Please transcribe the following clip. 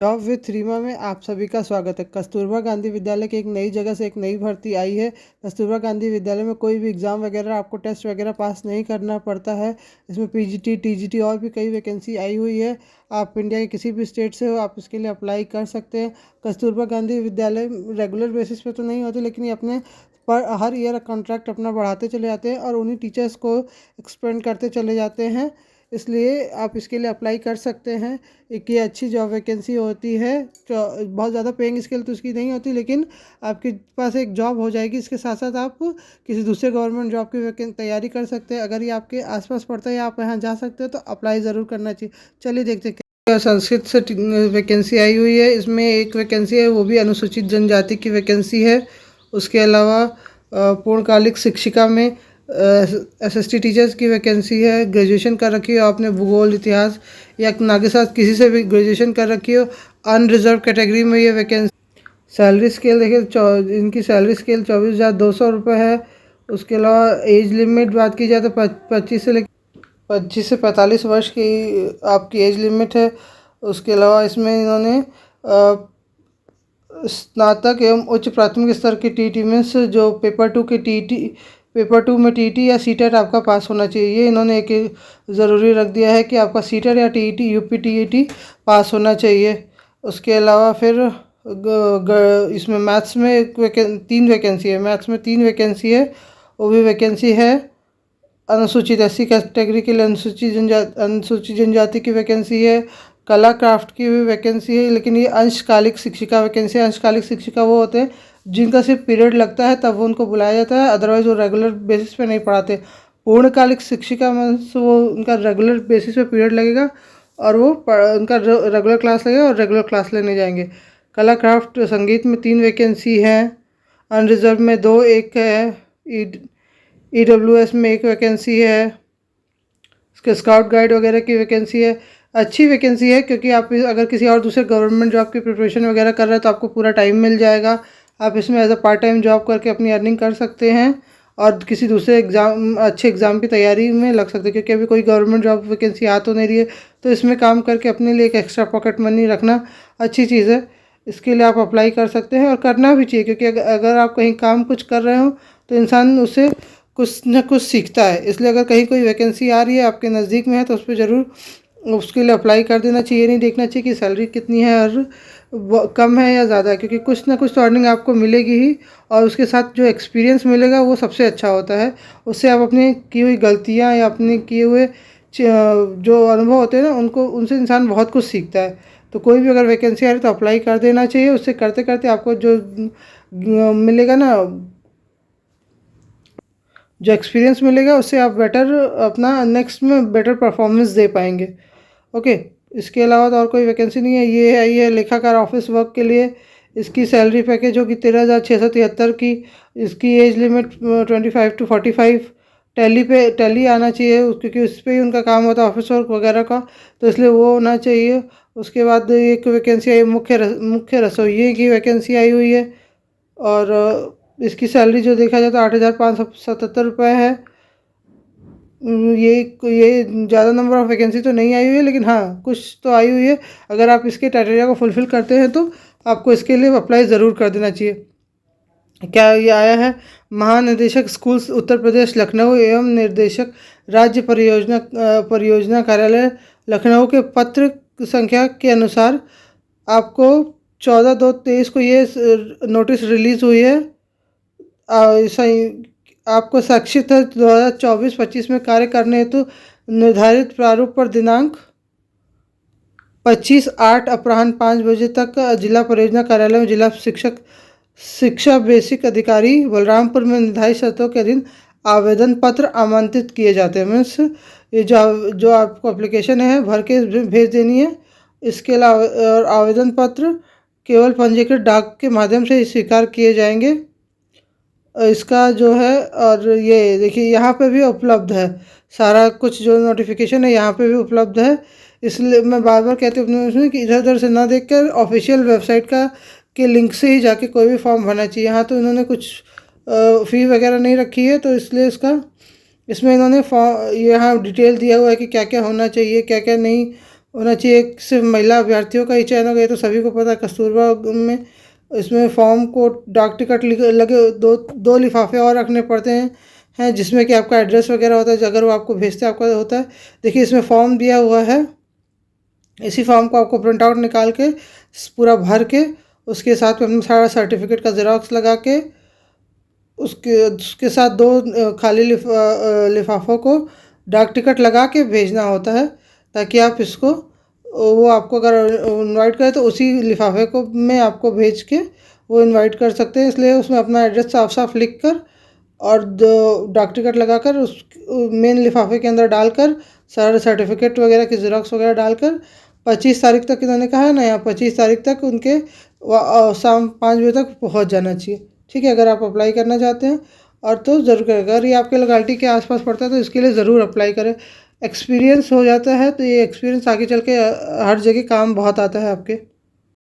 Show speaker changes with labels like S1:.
S1: Job with Reema में आप सभी का स्वागत है। कस्तूरबा गांधी विद्यालय की एक नई जगह से एक नई भर्ती आई है। कस्तूरबा गांधी विद्यालय में कोई भी एग्ज़ाम वगैरह आपको टेस्ट वगैरह पास नहीं करना पड़ता है। इसमें पीजीटी टीजीटी और भी कई वैकेंसी आई हुई है। आप इंडिया के किसी भी स्टेट से हो, आप इसके लिए अप्लाई कर सकते हैं। कस्तूरबा गांधी विद्यालय रेगुलर बेसिस पे तो नहीं होते, लेकिन ये अपने पर हर ईयर कॉन्ट्रैक्ट अपना बढ़ाते चले जाते हैं और उन्हीं टीचर्स को एक्सपेंड करते चले जाते हैं। इसलिए आप इसके लिए अप्लाई कर सकते हैं। एक ये अच्छी जॉब वैकेंसी होती है। बहुत ज़्यादा पेइंग स्केल तो उसकी नहीं होती, लेकिन आपके पास एक जॉब हो जाएगी। इसके साथ साथ आप किसी दूसरे गवर्नमेंट जॉब की तैयारी कर सकते हैं। अगर ये आपके आसपास पड़ता है या आप यहाँ जा सकते हो तो अप्लाई ज़रूर करना चाहिए। चलिए देखते हैं। संस्कृत से वैकेंसी आई हुई है। इसमें एक वैकेंसी है, वो भी अनुसूचित जनजाति की वैकेंसी है। उसके अलावा पूर्णकालिक शिक्षिका में एसएसटी टीचर्स की वैकेंसी है। ग्रेजुएशन कर रखी हो आपने भूगोल, इतिहास या नागरिक किसी से भी ग्रेजुएशन कर रखी हो, अनरिजर्व कैटेगरी में ये वैकेंसी। सैलरी स्केल देखिए, इनकी सैलरी स्केल 24,200 रुपये है। उसके अलावा एज लिमिट बात की जाए तो 25 से 45 वर्ष की आपकी एज लिमिट है। उसके अलावा इसमें इन्होंने स्नातक एवं उच्च प्राथमिक स्तर की टीटी में से जो पेपर टू में टीटी या सीटेट आपका पास होना चाहिए। ये इन्होंने एक ज़रूरी रख दिया है कि आपका सीटेट या टीईटी यूपी टीईटी पास होना चाहिए। उसके अलावा फिर इसमें मैथ्स में 3 वैकेंसी है। मैथ्स में 3 वैकेंसी है। वो भी वैकेंसी है अनुसूचित एससी कैटेगरी के लिए अनुसूचित जनजाति की वैकेंसी है। कला क्राफ्ट की भी वैकेंसी है, लेकिन ये अंशकालिक शिक्षिका वैकेंसी है। अंशकालिक शिक्षिका वो होते हैं जिनका सिर्फ पीरियड लगता है, तब वो उनको बुलाया जाता है। अदरवाइज़ वो रेगुलर बेसिस पे नहीं पढ़ाते। पूर्णकालिक शिक्षिका में वो उनका रेगुलर बेसिस पे पीरियड लगेगा और वो उनका रेगुलर क्लास लगेगा और रेगुलर क्लास लेने जाएंगे। कला क्राफ्ट संगीत में 3 वैकेंसी हैं। अनरिजर्व में 2, एक है। ईडब्ल्यूएस में 1 वैकेंसी है। उसके स्काउट गाइड वगैरह की वैकेंसी है। अच्छी वैकेंसी है, क्योंकि आप अगर किसी और दूसरे गवर्नमेंट जॉब की प्रिपरेशन वगैरह कर रहे हैं तो आपको पूरा टाइम मिल जाएगा। आप इसमें as a part time job करके अपनी अर्निंग कर सकते हैं और किसी दूसरे अच्छे एग्ज़ाम की तैयारी में लग सकते हैं। क्योंकि अभी कोई गवर्नमेंट जॉब वैकेंसी आ तो नहीं रही है, तो इसमें काम करके अपने लिए एक एक्स्ट्रा पॉकेट मनी रखना अच्छी चीज़ है। इसके लिए आप अप्लाई कर सकते हैं और करना भी चाहिए, क्योंकि अगर आप कहीं काम कुछ कर रहे हो तो इंसान उससे कुछ न कुछ सीखता है। इसलिए अगर कहीं कोई वैकेंसी आ रही है आपके नज़दीक में है तो उस पर ज़रूर उसके लिए अप्लाई कर देना चाहिए। नहीं देखना चाहिए कि सैलरी कितनी है और कम है या ज़्यादा है, क्योंकि कुछ ना कुछ तो अर्निंग आपको मिलेगी ही। और उसके साथ जो एक्सपीरियंस मिलेगा वो सबसे अच्छा होता है। उससे आप अपनी की हुई गलतियाँ या अपने किए हुए जो अनुभव होते हैं ना, उनसे इंसान बहुत कुछ सीखता है। तो कोई भी अगर वैकेंसी आ रही है तो अप्लाई कर देना चाहिए। उससे करते करते आपको जो मिलेगा ना, जो एक्सपीरियंस मिलेगा, उससे आप बेटर अपना नेक्स्ट में बेटर परफॉर्मेंस दे पाएंगे। ओके। इसके अलावा तो और कोई वैकेंसी नहीं है। ये है लेखाकार ऑफिस वर्क के लिए। इसकी सैलरी पैकेज होगी 13,673 की। इसकी एज लिमिट 25 to 45। टैली आना चाहिए, क्योंकि उस पर ही उनका काम होता है ऑफिस वर्क वगैरह का, तो इसलिए वो होना चाहिए। उसके बाद एक वैकेंसी आई मुख्य रसोइये की वैकेंसी आई हुई है। और इसकी सैलरी जो देखा जाए तो 8,577 रुपये है। ये ज़्यादा नंबर ऑफ़ वैकेंसी तो नहीं आई हुई है, लेकिन हाँ कुछ तो आई हुई है। अगर आप इसके क्राइटेरिया को फुलफ़िल करते हैं तो आपको इसके लिए अप्लाई ज़रूर कर देना चाहिए। क्या ये आया है? महानिदेशक स्कूल्स उत्तर प्रदेश लखनऊ एवं निर्देशक राज्य परियोजना कार्यालय लखनऊ के पत्र संख्या के अनुसार आपको 14/2/23 को ये नोटिस रिलीज़ हुई है। आपको शैक्षिक 2024-25 में कार्य करने हेतु निर्धारित प्रारूप पर दिनांक 25/8 अपराह्न 5 बजे तक जिला परियोजना कार्यालय में जिला शिक्षा बेसिक अधिकारी बलरामपुर में निर्धारित शर्तों के अधीन आवेदन पत्र आमंत्रित किए जाते हैं। मीन्स ये जो आपको एप्लीकेशन है भर के भेज देनी है। इसके अलावा आवेदन पत्र केवल पंजीकृत डाक के माध्यम से स्वीकार किए जाएंगे। इसका जो है, और ये देखिए यहाँ पे भी उपलब्ध है सारा कुछ, जो नोटिफिकेशन है यहाँ पे भी उपलब्ध है। इसलिए मैं बार बार कहती हूँ उसमें कि इधर उधर से ना देखकर ऑफिशियल वेबसाइट के लिंक से ही जाके कोई भी फॉर्म भरना चाहिए। यहाँ तो इन्होंने कुछ फ़ी वगैरह नहीं रखी है, तो इसलिए इसमें इन्होंने फॉर्म यहाँ डिटेल दिया हुआ है कि क्या क्या होना चाहिए, क्या क्या नहीं होना चाहिए। एक सिर्फ महिला अभ्यर्थियों का ही चयन होगा, ये तो सभी को पता है। कस्तूरबा में इसमें फॉर्म को डाक टिकट लगे दो दो लिफाफे और रखने पड़ते हैं जिसमें कि आपका एड्रेस वगैरह होता है, अगर वो आपको भेजते हैं आपका होता है। देखिए इसमें फॉर्म दिया हुआ है, इसी फॉर्म को आपको प्रिंट आउट निकाल के पूरा भर के उसके साथ में अपना सारा सर्टिफिकेट का ज़ेरॉक्स लगा के उसके उसके साथ दो खाली लिफाफों को डाक टिकट लगा के भेजना होता है, ताकि आप इसको वो आपको अगर इनवाइट करे तो उसी लिफाफे को में आपको भेज के वो इनवाइट कर सकते हैं। इसलिए उसमें अपना एड्रेस साफ साफ लिख कर और दो डाक टिकट लगाकर उस मेन लिफाफे के अंदर डालकर सारे सर्टिफिकेट वगैरह की ज़ेरॉक्स वगैरह डालकर 25 तारीख तक इन्होंने कहा है ना, यहाँ 25 तारीख तक उनके शाम 5 बजे तक पहुँच जाना चाहिए। ठीक है, अगर आप अप्लाई करना चाहते हैं और तो ज़रूर करें। अगर ये आपके लोकेलिटी के आसपास पड़ता है तो इसके लिए ज़रूर अप्लाई करें। एक्सपीरियंस हो जाता है तो ये एक्सपीरियंस आगे चल के हर जगह काम बहुत आता है आपके।